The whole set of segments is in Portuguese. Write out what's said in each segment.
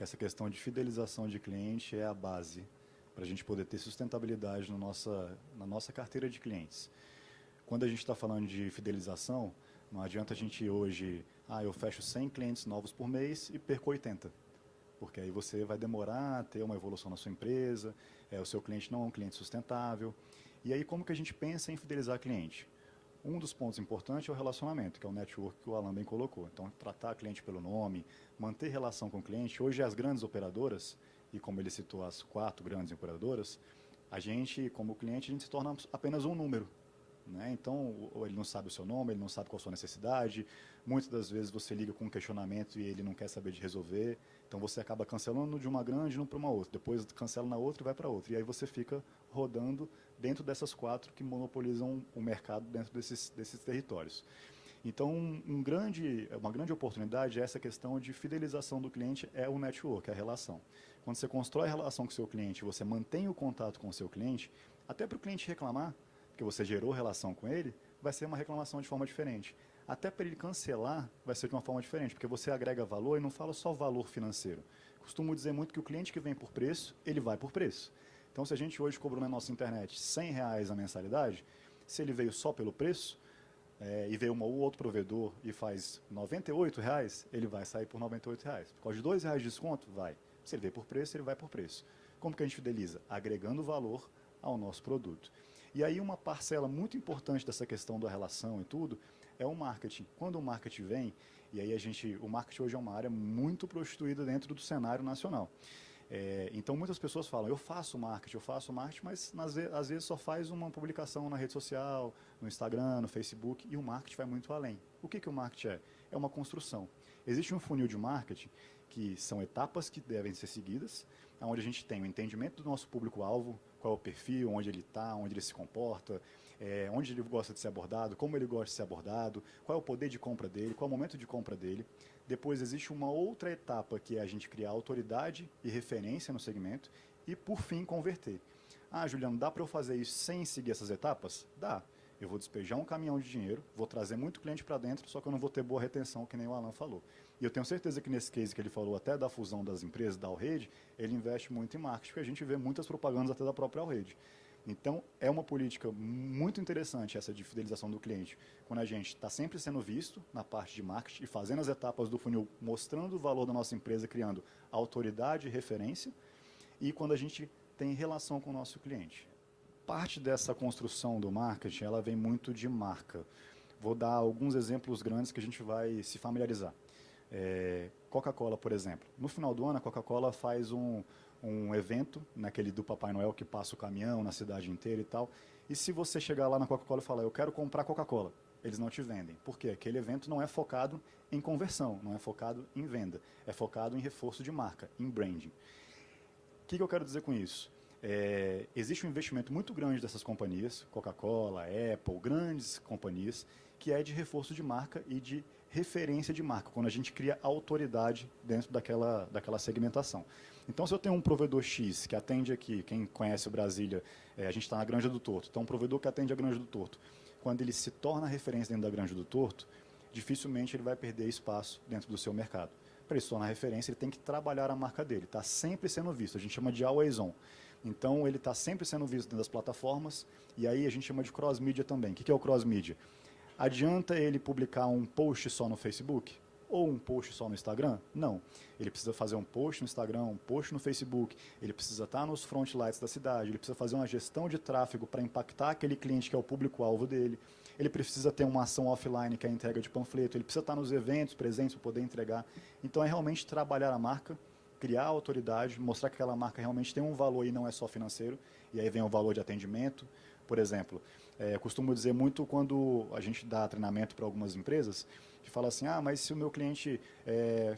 essa questão de fidelização de cliente é a base para a gente poder ter sustentabilidade na nossa carteira de clientes. Quando a gente está falando de fidelização, não adianta a gente hoje, eu fecho 100 clientes novos por mês e perco 80. Porque aí você vai demorar a ter uma evolução na sua empresa, o seu cliente não é um cliente sustentável. E aí como que a gente pensa em fidelizar cliente? Um dos pontos importantes é o relacionamento, que é o network que o Alan bem colocou. Então, tratar cliente pelo nome, manter relação com o cliente. Hoje, as grandes operadoras, e como ele citou as 4 grandes operadoras, a gente, como cliente, a gente se torna apenas um número. Né? Então, ele não sabe o seu nome, ele não sabe qual a sua necessidade. Muitas das vezes você liga com um questionamento e ele não quer saber de resolver. Então, você acaba cancelando de uma grande e não para uma outra. Depois cancela na outra e vai para outra. E aí você fica rodando dentro dessas 4 que monopolizam o mercado dentro desses territórios. Então, uma grande oportunidade é essa questão de fidelização do cliente, é o network, é a relação. Quando você constrói a relação com o seu cliente, você mantém o contato com o seu cliente, até para o cliente reclamar, porque você gerou relação com ele, vai ser uma reclamação de forma diferente. Até para ele cancelar, vai ser de uma forma diferente, porque você agrega valor e não fala só valor financeiro. Costumo dizer muito que o cliente que vem por preço, ele vai por preço. Então, se a gente hoje cobrou na nossa internet R$ 100 a mensalidade, se ele veio só pelo preço, e veio um ou outro provedor e faz R$ 98, ele vai sair por R$ 98. Por causa de R$ 2 de desconto, vai. Se ele veio por preço, ele vai por preço. Como que a gente fideliza? Agregando valor ao nosso produto. E aí uma parcela muito importante dessa questão da relação e tudo é o marketing. Quando o marketing vem, e aí o marketing hoje é uma área muito prostituída dentro do cenário nacional. Então muitas pessoas falam, eu faço marketing, mas às vezes só faz uma publicação na rede social, no Instagram, no Facebook, e o marketing vai muito além. O que o marketing é? É uma construção. Existe um funil de marketing, que são etapas que devem ser seguidas, onde a gente tem o entendimento do nosso público-alvo, qual é o perfil, onde ele está, onde ele se comporta, onde ele gosta de ser abordado, como ele gosta de ser abordado, qual é o poder de compra dele, qual é o momento de compra dele. Depois existe uma outra etapa que é a gente criar autoridade e referência no segmento e, por fim, converter. Juliano, dá para eu fazer isso sem seguir essas etapas? Dá. Eu vou despejar um caminhão de dinheiro, vou trazer muito cliente para dentro, só que eu não vou ter boa retenção, que nem o Alan falou. E eu tenho certeza que nesse case que ele falou, até da fusão das empresas, da Allrede, ele investe muito em marketing, porque a gente vê muitas propagandas até da própria Allrede. Então, é uma política muito interessante essa de fidelização do cliente, quando a gente está sempre sendo visto na parte de marketing e fazendo as etapas do funil, mostrando o valor da nossa empresa, criando autoridade e referência, e quando a gente tem relação com o nosso cliente. Parte dessa construção do marketing, ela vem muito de marca. Vou dar alguns exemplos grandes que a gente vai se familiarizar. Coca-Cola, por exemplo. No final do ano, a Coca-Cola faz um evento, naquele do Papai Noel que passa o caminhão na cidade inteira e tal. E se você chegar lá na Coca-Cola e falar, eu quero comprar Coca-Cola, eles não te vendem. Por quê? Aquele evento não é focado em conversão, não é focado em venda. É focado em reforço de marca, em branding. O que eu quero dizer com isso? Existe um investimento muito grande dessas companhias, Coca-Cola, Apple, grandes companhias, que é de reforço de marca e de referência de marca, quando a gente cria autoridade dentro daquela segmentação. Então, se eu tenho um provedor X que atende aqui, quem conhece o Brasília, a gente está na Granja do Torto, então um provedor que atende a Granja do Torto, quando ele se torna referência dentro da Granja do Torto, dificilmente ele vai perder espaço dentro do seu mercado. Para ele se tornar referência, ele tem que trabalhar a marca dele, está sempre sendo visto, a gente chama de always on. Então, ele está sempre sendo visto dentro das plataformas, e aí a gente chama de cross-media também. O que é o cross-media? Adianta ele publicar um post só no Facebook? Ou um post só no Instagram? Não. Ele precisa fazer um post no Instagram, um post no Facebook, ele precisa estar nos frontlights da cidade, ele precisa fazer uma gestão de tráfego para impactar aquele cliente que é o público-alvo dele, ele precisa ter uma ação offline, que é a entrega de panfleto, ele precisa estar nos eventos presentes para poder entregar. Então, é realmente trabalhar a marca, criar autoridade, mostrar que aquela marca realmente tem um valor e não é só financeiro, e aí vem o valor de atendimento. Por exemplo, eu costumo dizer muito quando a gente dá treinamento para algumas empresas, que fala assim, mas se o meu cliente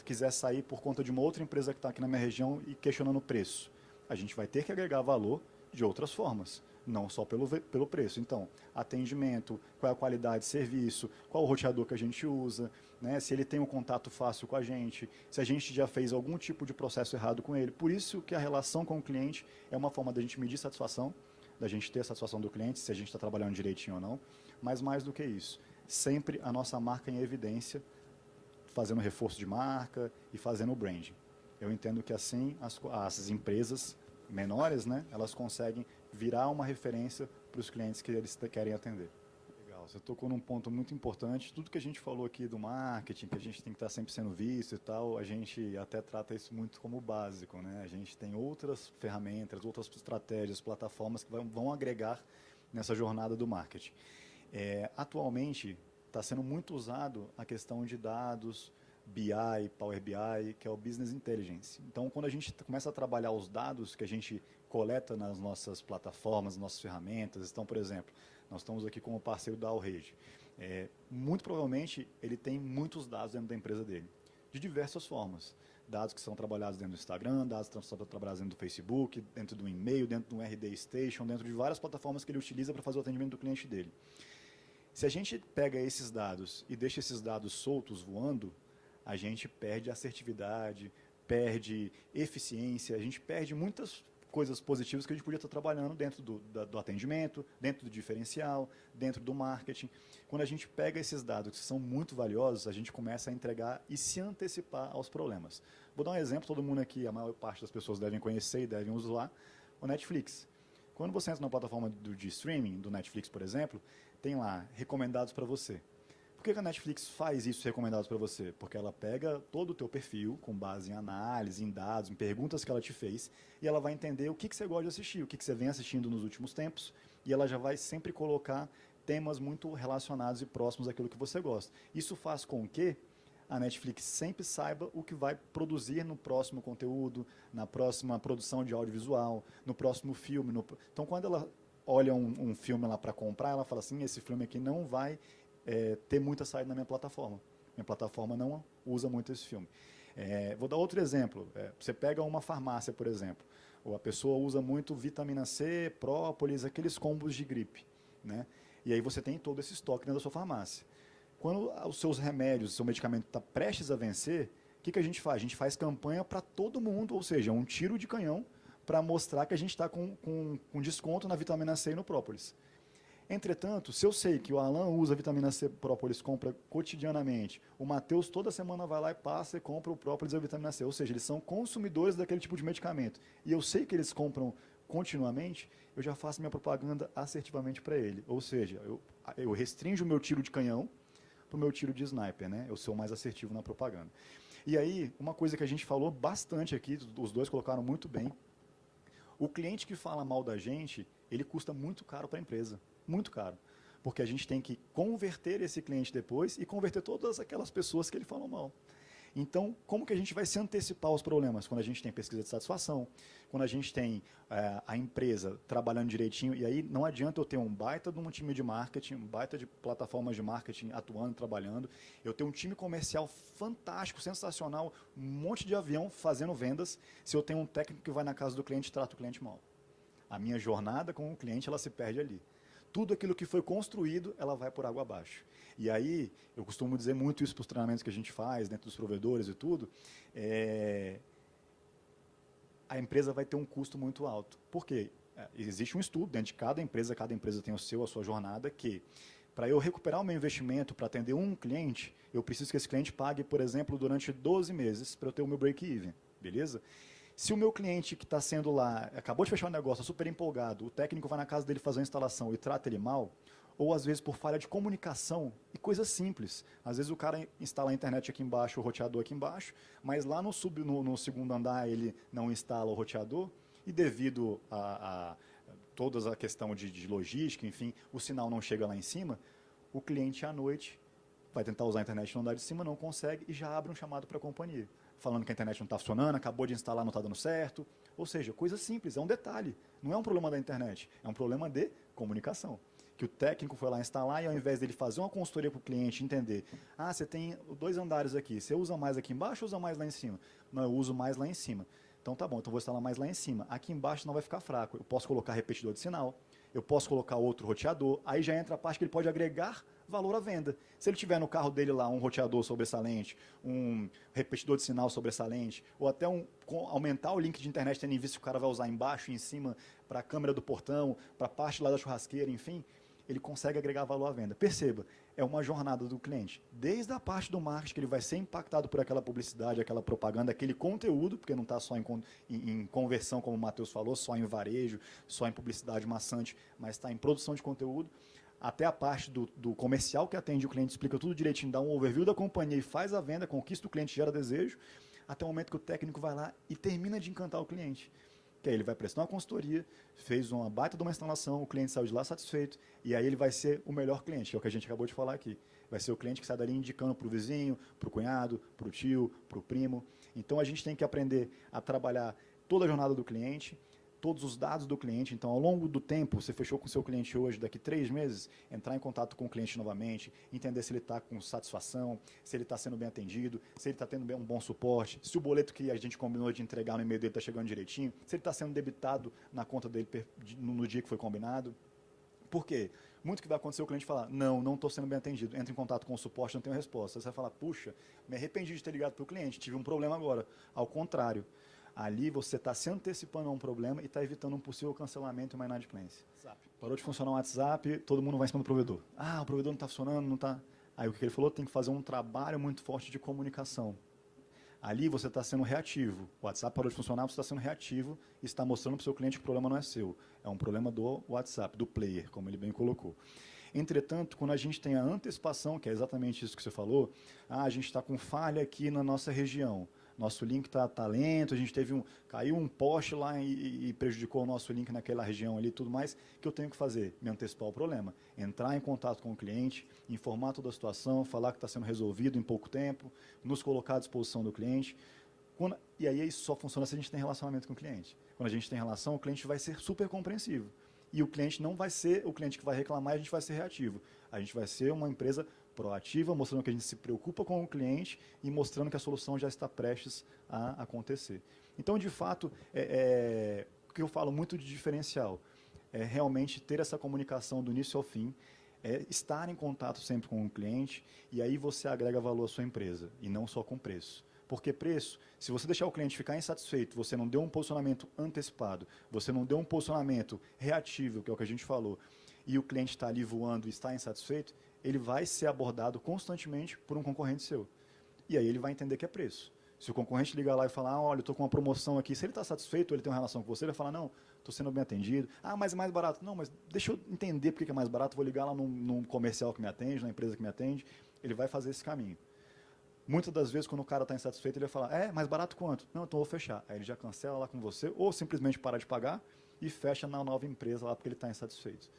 quiser sair por conta de uma outra empresa que está aqui na minha região e questionando o preço, a gente vai ter que agregar valor de outras formas, não só pelo preço. Então, atendimento, qual é a qualidade de serviço, qual o roteador que a gente usa, né, se ele tem um contato fácil com a gente, se a gente já fez algum tipo de processo errado com ele. Por isso que a relação com o cliente é uma forma da gente medir satisfação, da gente ter a satisfação do cliente, se a gente está trabalhando direitinho ou não, mas mais do que isso, sempre a nossa marca em evidência, fazendo reforço de marca e fazendo o branding. Eu entendo que assim as empresas menores, né, elas conseguem virar uma referência para os clientes que eles querem atender. Legal, você tocou num ponto muito importante. Tudo que a gente falou aqui do marketing, que a gente tem que estar sempre sendo visto e tal, a gente até trata isso muito como básico, né? A gente tem outras ferramentas, outras estratégias, plataformas que vão agregar nessa jornada do marketing. Atualmente, está sendo muito usado a questão de dados, BI, Power BI, que é o Business Intelligence. Então, quando a gente começa a trabalhar os dados que a gente coleta nas nossas plataformas, nossas ferramentas, então, por exemplo, nós estamos aqui como parceiro da Allrede. Muito provavelmente, ele tem muitos dados dentro da empresa dele, de diversas formas. Dados que são trabalhados dentro do Instagram, dados que são trabalhados dentro do Facebook, dentro do e-mail, dentro do RD Station, dentro de várias plataformas que ele utiliza para fazer o atendimento do cliente dele. Se a gente pega esses dados e deixa esses dados soltos voando, a gente perde assertividade, perde eficiência, a gente perde muitas coisas positivas que a gente podia estar trabalhando dentro do atendimento, dentro do diferencial, dentro do marketing. Quando a gente pega esses dados que são muito valiosos, a gente começa a entregar e se antecipar aos problemas. Vou dar um exemplo, todo mundo aqui, a maior parte das pessoas devem conhecer e devem usar, o Netflix. Quando você entra na plataforma de streaming, do Netflix, por exemplo, tem lá, recomendados para você. Por que a Netflix faz isso recomendados para você? Porque ela pega todo o teu perfil, com base em análise, em dados, em perguntas que ela te fez, e ela vai entender o que você gosta de assistir, o que você vem assistindo nos últimos tempos, e ela já vai sempre colocar temas muito relacionados e próximos àquilo que você gosta. Isso faz com que a Netflix sempre saiba o que vai produzir no próximo conteúdo, na próxima produção de audiovisual, no próximo filme. Então, quando ela olha um filme lá para comprar, ela fala assim, esse filme aqui não vai ter muita saída na minha plataforma. Minha plataforma não usa muito esse filme. Vou dar outro exemplo. Você pega uma farmácia, por exemplo, ou a pessoa usa muito vitamina C, própolis, aqueles combos de gripe, né? E aí você tem todo esse estoque dentro da sua farmácia. Quando os seus remédios, o seu medicamento está prestes a vencer, o que a gente faz? A gente faz campanha para todo mundo, ou seja, um tiro de canhão para mostrar que a gente está com desconto na vitamina C e no própolis. Entretanto, se eu sei que o Alan usa vitamina C própolis, compra cotidianamente, o Matheus toda semana vai lá e passa e compra o própolis e a vitamina C, ou seja, eles são consumidores daquele tipo de medicamento, e eu sei que eles compram continuamente, eu já faço minha propaganda assertivamente para ele, ou seja, eu restringo o meu tiro de canhão para o meu tiro de sniper, né? Eu sou mais assertivo na propaganda. E aí, uma coisa que a gente falou bastante aqui, os dois colocaram muito bem, o cliente que fala mal da gente, ele custa muito caro para a empresa. Muito caro. Porque a gente tem que converter esse cliente depois e converter todas aquelas pessoas que ele falou mal. Então, como que a gente vai se antecipar aos problemas? Quando a gente tem pesquisa de satisfação, quando a gente tem a empresa trabalhando direitinho, e aí não adianta eu ter um baita de um time de marketing, um baita de plataformas de marketing atuando, trabalhando, eu ter um time comercial fantástico, sensacional, um monte de avião fazendo vendas, se eu tenho um técnico que vai na casa do cliente e trata o cliente mal. A minha jornada com o cliente, ela se perde ali. Tudo aquilo que foi construído, ela vai por água abaixo. E aí, eu costumo dizer muito isso para os treinamentos que a gente faz, dentro dos provedores e tudo, a empresa vai ter um custo muito alto. Por quê? Existe um estudo dentro de cada empresa tem a sua jornada, que para eu recuperar o meu investimento para atender um cliente, eu preciso que esse cliente pague, por exemplo, durante 12 meses para eu ter o meu break-even, beleza? Se o meu cliente que está sendo lá, acabou de fechar um negócio, super empolgado, o técnico vai na casa dele fazer uma instalação e trata ele mal, ou às vezes por falha de comunicação e coisas simples. Às vezes o cara instala a internet aqui embaixo, o roteador aqui embaixo, mas lá no segundo andar ele não instala o roteador e devido a toda a questão de logística, enfim, o sinal não chega lá em cima, o cliente à noite vai tentar usar a internet no andar de cima, não consegue e já abre um chamado para a companhia, falando que a internet não está funcionando, acabou de instalar, não está dando certo. Ou seja, coisa simples, é um detalhe. Não é um problema da internet, é um problema de comunicação. Que o técnico foi lá instalar e ao invés dele fazer uma consultoria para o cliente entender, você tem 2 andares aqui, você usa mais aqui embaixo ou usa mais lá em cima? Não, eu uso mais lá em cima. Então tá bom, então vou instalar mais lá em cima. Aqui embaixo não vai ficar fraco. Eu posso colocar repetidor de sinal, eu posso colocar outro roteador, aí já entra a parte que ele pode agregar valor à venda. Se ele tiver no carro dele lá um roteador sobressalente, um repetidor de sinal sobressalente, ou até aumentar o link de internet, tendo em vista que o cara vai usar embaixo e em cima para a câmera do portão, para a parte lá da churrasqueira, enfim, ele consegue agregar valor à venda. Perceba, é uma jornada do cliente. Desde a parte do marketing, que ele vai ser impactado por aquela publicidade, aquela propaganda, aquele conteúdo, porque não está só em conversão, como o Matheus falou, só em varejo, só em publicidade maçante, mas está em produção de conteúdo, até a parte do comercial que atende o cliente, explica tudo direitinho, dá um overview da companhia e faz a venda, conquista o cliente, gera desejo, até o momento que o técnico vai lá e termina de encantar o cliente. Que aí ele vai prestar uma consultoria, fez uma baita de uma instalação, o cliente saiu de lá satisfeito, e aí ele vai ser o melhor cliente, que é o que a gente acabou de falar aqui. Vai ser o cliente que sai dali indicando para o vizinho, para o cunhado, para o tio, para o primo. Então a gente tem que aprender a trabalhar toda a jornada do cliente, todos os dados do cliente. Então, ao longo do tempo, você fechou com o seu cliente hoje, daqui 3 meses, entrar em contato com o cliente novamente, entender se ele está com satisfação, se ele está sendo bem atendido, se ele está tendo um bom suporte, se o boleto que a gente combinou de entregar no e-mail dele está chegando direitinho, se ele está sendo debitado na conta dele no dia que foi combinado. Por quê? Muito que vai acontecer o cliente falar, não estou sendo bem atendido, entra em contato com o suporte, não tenho resposta. Você vai falar, puxa, me arrependi de ter ligado para o cliente, tive um problema agora. Ao contrário, ali você está se antecipando a um problema e está evitando um possível cancelamento e uma inadimplência. Parou de funcionar o WhatsApp, todo mundo vai em cima do provedor. O provedor não está funcionando, não está... Aí o que ele falou, tem que fazer um trabalho muito forte de comunicação. Ali você está sendo reativo. O WhatsApp parou de funcionar, você está sendo reativo e está mostrando para o seu cliente que o problema não é seu. É um problema do WhatsApp, do player, como ele bem colocou. Entretanto, quando a gente tem a antecipação, que é exatamente isso que você falou, a gente está com falha aqui na nossa região. Nosso link está lento, a gente caiu um poste lá e prejudicou o nosso link naquela região ali e tudo mais. O que eu tenho que fazer? Me antecipar o problema. Entrar em contato com o cliente, informar toda a situação, falar que está sendo resolvido em pouco tempo, nos colocar à disposição do cliente. E aí isso só funciona se a gente tem relacionamento com o cliente. Quando a gente tem relação, o cliente vai ser super compreensivo. E o cliente não vai ser o cliente que vai reclamar, a gente vai ser reativo. A gente vai ser uma empresa proativa, mostrando que a gente se preocupa com o cliente e mostrando que a solução já está prestes a acontecer. Então, de fato, o que eu falo muito de diferencial é realmente ter essa comunicação do início ao fim, estar em contato sempre com o cliente, e aí você agrega valor à sua empresa, e não só com preço. Porque preço, se você deixar o cliente ficar insatisfeito, você não deu um posicionamento antecipado, você não deu um posicionamento reativo, que é o que a gente falou, e o cliente está ali voando e está insatisfeito, ele vai ser abordado constantemente por um concorrente seu. E aí ele vai entender que é preço. Se o concorrente ligar lá e falar, olha, eu estou com uma promoção aqui, se ele está satisfeito, ele tem uma relação com você, ele vai falar, não, estou sendo bem atendido. Mas é mais barato. Não, mas deixa eu entender por que é mais barato, vou ligar lá num comercial que me atende, na empresa que me atende. Ele vai fazer esse caminho. Muitas das vezes, quando o cara está insatisfeito, ele vai falar, mais barato quanto? Não, então eu vou fechar. Aí ele já cancela lá com você, ou simplesmente para de pagar e fecha na nova empresa lá porque ele está insatisfeito.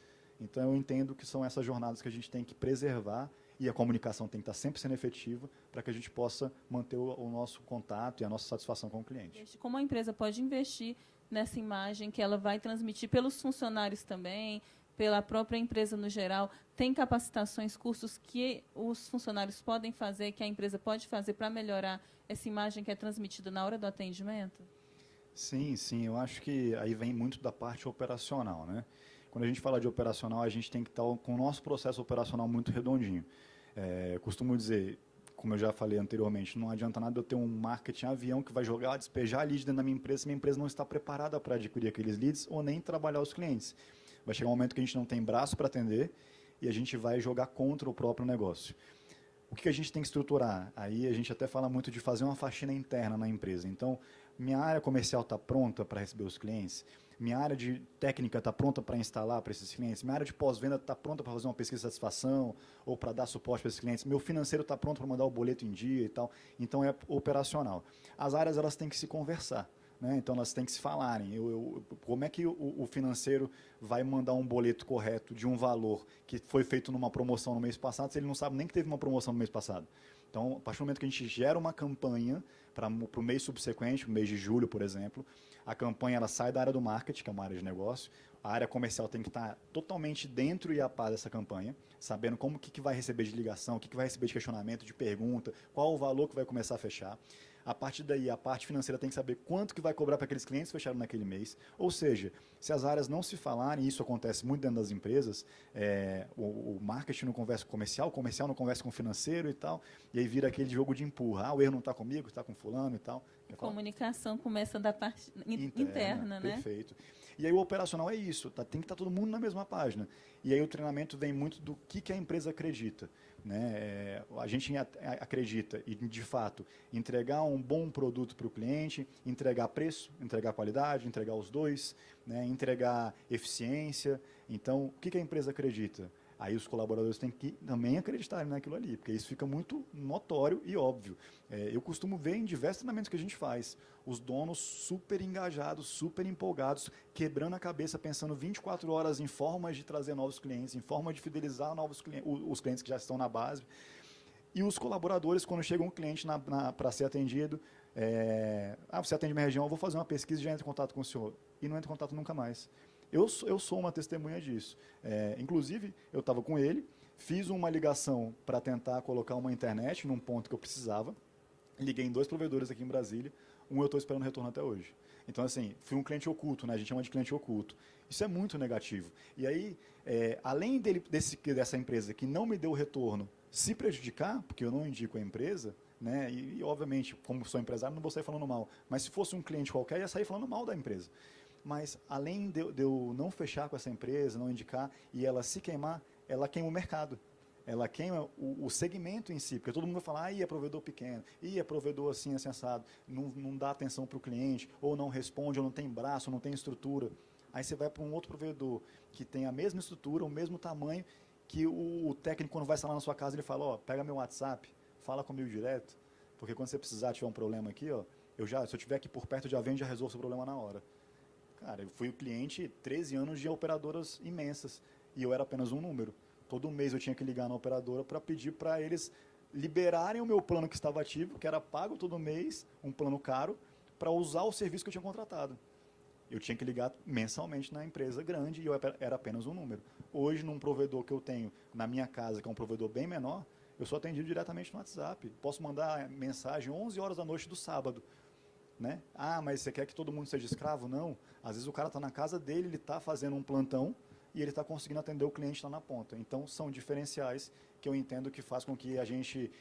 Então, eu entendo que são essas jornadas que a gente tem que preservar e a comunicação tem que estar sempre sendo efetiva para que a gente possa manter o nosso contato e a nossa satisfação com o cliente. Como a empresa pode investir nessa imagem que ela vai transmitir pelos funcionários também, pela própria empresa no geral? Tem capacitações, cursos que os funcionários podem fazer, que a empresa pode fazer para melhorar essa imagem que é transmitida na hora do atendimento? Sim, eu acho que aí vem muito da parte operacional, né? Quando a gente fala de operacional, a gente tem que estar com o nosso processo operacional muito redondinho. Costumo dizer, como eu já falei anteriormente, não adianta nada eu ter um marketing avião que vai despejar leads dentro da minha empresa se minha empresa não está preparada para adquirir aqueles leads ou nem trabalhar os clientes. Vai chegar um momento que a gente não tem braço para atender e a gente vai jogar contra o próprio negócio. O que a gente tem que estruturar? Aí a gente até fala muito de fazer uma faxina interna na empresa. Então, minha área comercial está pronta para receber os clientes, minha área de técnica está pronta para instalar para esses clientes, minha área de pós-venda está pronta para fazer uma pesquisa de satisfação ou para dar suporte para esses clientes, meu financeiro está pronto para mandar o boleto em dia e tal. Então, é operacional. As áreas elas têm que se conversar. Né? Então, elas têm que se falarem. Como é que o financeiro vai mandar um boleto correto de um valor que foi feito numa promoção no mês passado, se ele não sabe nem que teve uma promoção no mês passado? Então, a partir do momento que a gente gera uma campanha para o mês subsequente, o mês de julho, por exemplo, a campanha ela sai da área do marketing, que é uma área de negócio, a área comercial tem que estar totalmente dentro e a par dessa campanha, sabendo como que vai receber de ligação, o que vai receber de questionamento, de pergunta, qual o valor que vai começar a fechar. A partir daí, a parte financeira tem que saber quanto que vai cobrar para aqueles clientes fecharam naquele mês. Ou seja, se as áreas não se falarem, e isso acontece muito dentro das empresas, o marketing não conversa com o comercial não conversa com o financeiro e tal, e aí vira aquele jogo de empurra. Ah, o erro não está comigo, está com fulano e tal. A comunicação começa da parte interna, né? Perfeito. E aí o operacional é isso, tem que estar todo mundo na mesma página. E aí o treinamento vem muito do que a empresa acredita. Né? A gente acredita em, de fato, entregar um bom produto para o cliente, entregar preço, entregar qualidade, entregar os dois, né? Entregar eficiência. Então, o que a empresa acredita? Aí os colaboradores têm que também acreditar naquilo ali, porque isso fica muito notório e óbvio. Eu costumo ver em diversos treinamentos que a gente faz, os donos super engajados, super empolgados, quebrando a cabeça, pensando 24 horas em formas de trazer novos clientes, em forma de fidelizar novos clientes, os clientes que já estão na base. E os colaboradores, quando chega um cliente para ser atendido, você atende minha região, eu vou fazer uma pesquisa e já entro em contato com o senhor. E não entra em contato nunca mais. Eu sou uma testemunha disso. Inclusive, eu estava com ele, fiz uma ligação para tentar colocar uma internet num ponto que eu precisava, liguei em 2 provedores aqui em Brasília, eu estou esperando retorno até hoje. Então, assim, fui um cliente oculto, né? A gente chama de cliente oculto. Isso é muito negativo. E aí, além dessa empresa que não me deu o retorno se prejudicar, porque eu não indico a empresa, né? E obviamente, como sou empresário, não vou sair falando mal, mas se fosse um cliente qualquer, ia sair falando mal da empresa. Mas, além de eu não fechar com essa empresa, não indicar, e ela se queimar, ela queima o mercado. Ela queima o segmento em si, porque todo mundo vai falar, é provedor pequeno, é provedor assim, assado, não dá atenção para o cliente, ou não responde, ou não tem braço, ou não tem estrutura. Aí você vai para um outro provedor que tem a mesma estrutura, o mesmo tamanho, que o técnico, quando vai instalar na sua casa, ele fala, pega meu WhatsApp, fala comigo direto, porque quando você precisar, tiver um problema aqui, se eu estiver aqui por perto, já venho e já resolvo o seu problema na hora. Cara, eu fui o cliente 13 anos de operadoras imensas, e eu era apenas um número. Todo mês eu tinha que ligar na operadora para pedir para eles liberarem o meu plano que estava ativo, que era pago todo mês, um plano caro, para usar o serviço que eu tinha contratado. Eu tinha que ligar mensalmente na empresa grande e eu era apenas um número. Hoje, num provedor que eu tenho na minha casa, que é um provedor bem menor, eu sou atendido diretamente no WhatsApp. Posso mandar mensagem 11 horas da noite do sábado. Né? Mas você quer que todo mundo seja escravo? Não. Às vezes o cara está na casa dele, ele está fazendo um plantão, e ele está conseguindo atender o cliente lá na ponta. Então, são diferenciais que eu entendo que faz com que a gente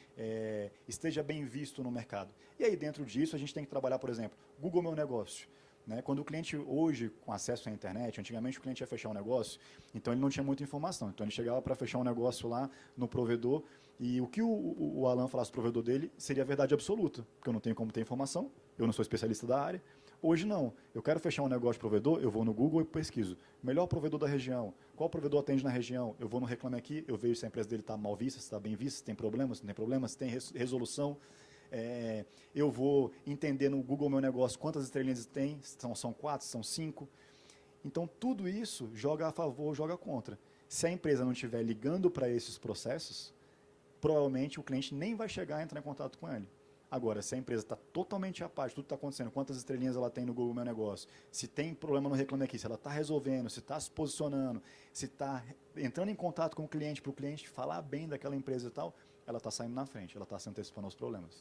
esteja bem visto no mercado. E aí, dentro disso, a gente tem que trabalhar, por exemplo, Google Meu Negócio. Né? Quando o cliente, hoje, com acesso à internet, antigamente o cliente ia fechar um negócio, então ele não tinha muita informação. Então, ele chegava para fechar um negócio lá no provedor, e o que o Alan falasse do provedor dele seria a verdade absoluta, porque eu não tenho como ter informação, eu não sou especialista da área. Hoje não. Eu quero fechar um negócio de provedor, eu vou no Google e pesquiso. Melhor provedor da região. Qual provedor atende na região? Eu vou no Reclame Aqui, eu vejo se a empresa dele está mal vista, se está bem vista, se tem problemas, se não tem problemas, se tem resolução. Eu vou entender no Google Meu Negócio quantas estrelinhas tem, são 4, são 5. Então, tudo isso joga a favor ou joga contra. Se a empresa não estiver ligando para esses processos, provavelmente o cliente nem vai chegar a entrar em contato com ele. Agora, se a empresa está totalmente à parte, tudo está acontecendo, quantas estrelinhas ela tem no Google Meu Negócio, se tem problema no Reclame Aqui, se ela está resolvendo, se está se posicionando, se está entrando em contato com o cliente, para o cliente falar bem daquela empresa e tal, ela está saindo na frente, ela está se antecipando aos problemas.